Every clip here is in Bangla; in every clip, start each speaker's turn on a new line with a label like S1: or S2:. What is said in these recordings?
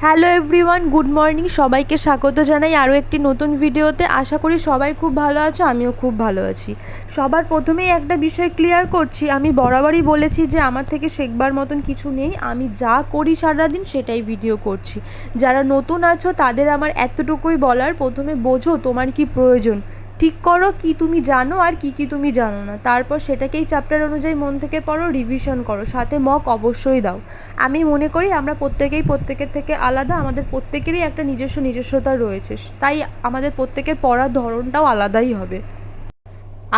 S1: Hello everyone, good morning. সবাইকে স্বাগত জানাই আরও একটি নতুন ভিডিওতে। আশা করি সবাই খুব ভালো আছো, আমিও খুব ভালো আছি। সবার প্রথমেই একটা বিষয় ক্লিয়ার করছি, আমি বরাবরই বলেছি যে আমার থেকে শেখবার মতন কিছু নেই। আমি যা করি সারাদিন সেটাই ভিডিও করছি। যারা নতুন আছো তাদের আমার এতটুকুই বলার, প্রথমে বোঝো তোমার কি প্রয়োজন, ঠিক করো কি তুমি জানো আর কি কি তুমি জানো না, তারপর সেটাকেই চ্যাপ্টার অনুযায়ী মন থেকে পড়ো, রিভিশন করো, সাথে মক অবশ্যই দাও। আমি মনে করি আমরা প্রত্যেকেই প্রত্যেকের থেকে আলাদা, আমাদের প্রত্যেকেরই একটা নিজস্বতা রয়েছে, তাই আমাদের প্রত্যেকের পড়ার ধরনটাও আলাদাই হবে।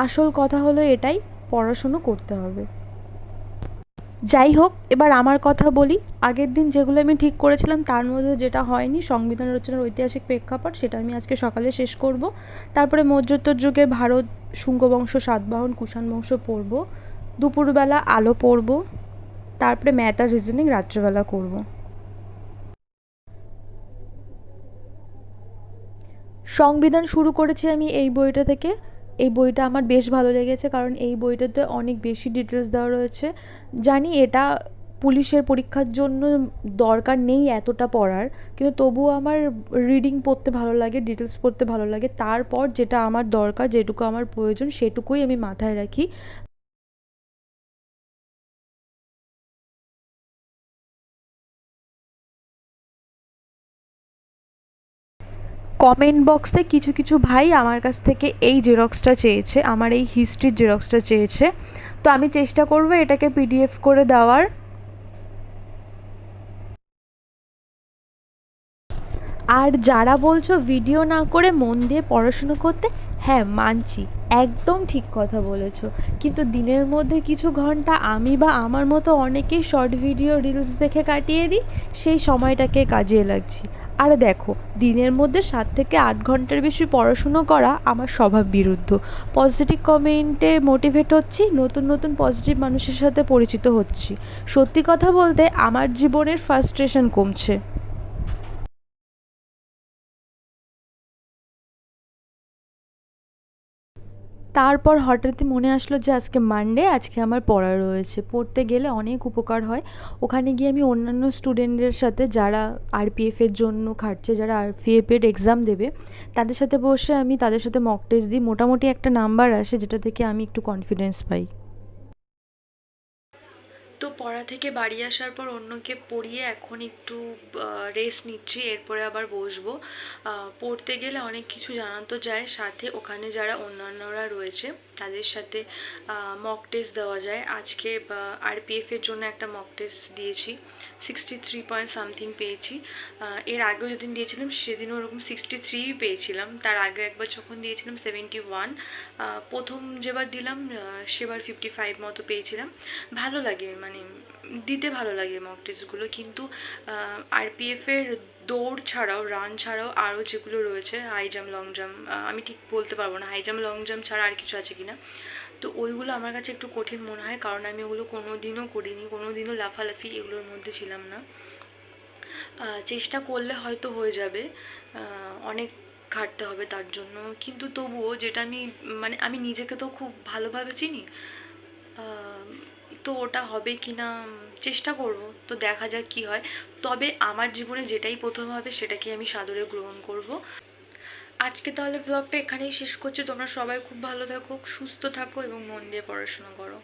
S1: আসল কথা হলো এটাই, পড়াশুনো করতে হবে। যাই হোক, এবার আমার কথা বলি। আগের দিন যেগুলো আমি ঠিক করেছিলাম তার মধ্যে যেটা হয়নি, সংবিধান রচনার ঐতিহাসিক প্রেক্ষাপট, সেটা আমি আজকে সকালে শেষ করব। তারপরে মধ্যত্তর যুগে ভারত, শুঙ্গ বংশ, সাতবাহন, কুষাণ বংশ পড়ব। দুপুরবেলা আলো পড়ব। তারপরে ম্যাথ আর রিজনিং রাত্রেবেলা করব। সংবিধান শুরু করেছি আমি এই বইটা থেকে। এই বইটা আমার বেশ ভালো লেগেছে, কারণ এই বইটাতে অনেক বেশি ডিটেলস দেওয়া রয়েছে। জানি এটা পুলিশের পরীক্ষার জন্য দরকার নেই এতটা পড়ার, কিন্তু তবুও আমার রিডিং পড়তে ভালো লাগে, ডিটেলস পড়তে ভালো লাগে। তারপর যেটা আমার দরকার, যেটুকু আমার প্রয়োজন, সেটুকুই আমি মাথায় রাখি। কমেন্ট বক্সে কিছু কিছু ভাই আমার কাছ থেকে এই জেরক্সটা চেয়েছে, আমার এই হিস্ট্রির জেরক্সটা চেয়েছে। তো আমি চেষ্টা করব এটাকে পিডিএফ করে দেওয়ার। আর যারা বলছো ভিডিও না করে মন দিয়ে পড়াশুনো করতে, হ্যাঁ মানছি, একদম ঠিক কথা বলেছো। কিন্তু দিনের মধ্যে কিছু ঘন্টা আমি বা আমার মতো অনেকেই শর্ট ভিডিও রিলস দেখে কাটিয়ে দিই, সেই সময়টাকে কাজে লাগছি। আর দেখো, দিনের মধ্যে 7 থেকে 8 ঘন্টার বেশি পড়াশুনো করা আমার স্বভাব বিরুদ্ধ। পজিটিভ কমেন্টে মোটিভেট হচ্ছি, নতুন নতুন পজিটিভ মানুষের সাথে পরিচিত হচ্ছি। সত্যি কথা বলতে আমার জীবনের ফ্রাস্ট্রেশন কমছে। তারপর হঠাৎই মনে আসলো যে আজকে মানডে, আজকে আমার পড়া রয়েছে, পড়তে গেলে অনেক উপকার হয়। ওখানে গিয়ে আমি অন্যান্য স্টুডেন্টদের সাথে, যারা আরপিএফের জন্য খাটছে, যারা আরপিএফের এক্সাম দেবে, তাদের সাথে বসে আমি তাদের সাথে মক টেস্ট দিই। মোটামুটি একটা নাম্বার আসে, যেটা থেকে আমি একটু কনফিডেন্স পাই। তো পড়া থেকে বাড়ি আসার পর অন্যকে পড়িয়ে এখন একটু রেস্ট নিচ্ছি, এরপরে আবার বসবো। পড়তে গেলে অনেক কিছু জানা তো যায়, সাথে ওখানে যারা অন্যান্যরা রয়েছে তাদের সাথে মক টেস্ট দেওয়া যায়। আজকে আরপিএফের জন্য একটা মক টেস্ট দিয়েছি, 63 পয়েন্ট সামথিং পেয়েছি। এর আগেও যেদিন দিয়েছিলাম সেদিনও ওরকম 63 পেয়েছিলাম। তার আগে একবার যখন দিয়েছিলাম 71। প্রথম যেবার দিলাম সেবার 55 মতো পেয়েছিলাম। ভালো লাগে, মানে দিতে ভালো লাগে মক টেস্টগুলো। কিন্তু আরপিএফের দৌড় ছাড়াও, রান ছাড়াও আরও যেগুলো রয়েছে, হাই জাম্প, লং জাম্প, আমি ঠিক বলতে পারবো না হাই জাম্প লং জাম্প ছাড়া আর কিছু আছে কিনা। তো ওইগুলো আমার কাছে একটু কঠিন মনে হয়, কারণ আমি ওগুলো কোনো দিনও করিনি, কোনো দিনও লাফালাফি এগুলোর মধ্যে ছিলাম না। চেষ্টা করলে হয়তো হয়ে যাবে, অনেক খাটতে হবে তার জন্য। কিন্তু তবুও যেটা আমি, মানে আমি নিজেকে তো খুব ভালোভাবে চিনি, তো ওটা হবে কি না চেষ্টা করব, তো দেখা যাক কি হয়। তবে আমার জীবনে যেটাই প্রথম হবে সেটাকে আমি সাদরে গ্রহণ করব। আজকে তাহলে ব্লগটা এখানেই শেষ করছি। তোমরা সবাই খুব ভালো থাকো, সুস্থ থাকো এবং মন দিয়ে পড়াশোনা করো।